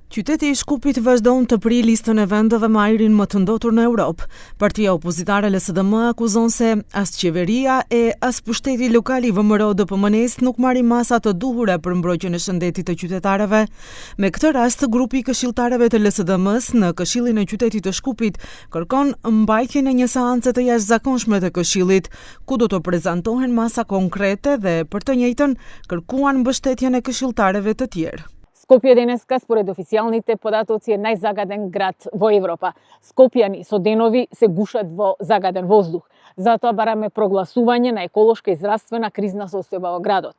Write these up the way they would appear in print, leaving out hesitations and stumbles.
Qyteti i Shkupit vazhdon të prij listën e vendeve me ajrin më të ndotur në Europë. Partia opozitare LSDM akuzon se as qeveria e as pushteti lokal i VMRO-DPMNE-s nuk marrin masa të duhura për mbrojtjen e shëndetit të qytetarëve. Me këtë rast, grupi i këshilltarëve të LSDM-s në Këshillin e Qytetit të Shkupit kërkon mbajtjen e një seance të jashtëzakonshme të Këshillit, ku do të prezantohen masa konkrete dhe për të njëjtën kërkuan mbështetjen e këshilltarëve të tjerë. Skopje денеска, според официјалните податоци, е најзагаден град во Европа. Скопјани со денови се гушат во загаден воздух. Затоа бараме прогласување на еколошка и здравствена кризна состојба во градот.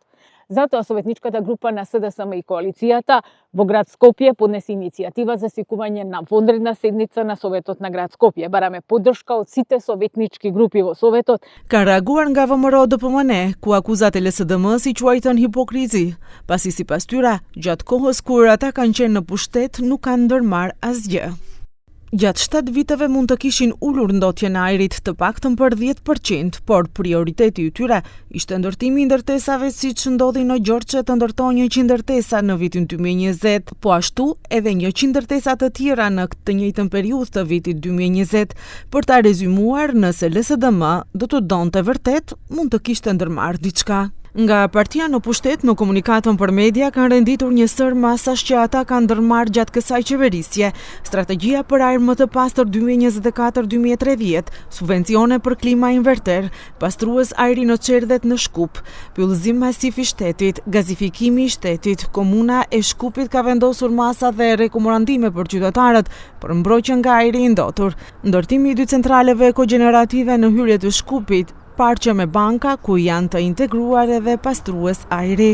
Затоа советничката група на СДСМ и коалицијата во град Скопје поднесе иницијатива за свикување на вонредна седница на Советот на град Скопје. Бараме поддршка од сите советнички групи во Советот. Ka reaguar nga VMRO-DPMNE, ku akuzat e LSDM-s i quajtën hipokrizi, pasi sipas tyre, gjatë kohës kur ata kanë qenë në pushtet, nuk kanë ndërmarrë asgjë. Gjatë 7 viteve mund të kishin ulur ndotjen e ajrit të paktën për 10%, por prioriteti i tyre ishte ndërtimi i ndërtesave siç ndodhi në Gjoçë të ndërtohen 100 ndërtesa në vitin 2020, po ashtu edhe 100 ndërtesa të tjera në të njëjtën periudhë të vitit 2020. Për ta rezimuar, nëse LSDM do të donte vërtet, mund të kishte ndërmarrë diçka. Nga partia në pushtet në komunikatën për media kanë renditur një sër masash që ata kanë ndërmarrë gjatë kësaj qeverisje: strategjia për ajër më të pastër 2024-2030, subvencione për klima inverter, pastrues ajri në çerdhet në Shkup, pyllëzim masiv i shtetit, gazifikimi i shtetit. Komuna e Shkupit ka vendosur masa dhe rekomandime për qytetarët për mbrojtje nga ajri i ndotur, ndërtimi i 2 centraleve ekogjenerative në hyrje të Shkupit, parqe me banka ku janë të integruar edhe pastrues ajri.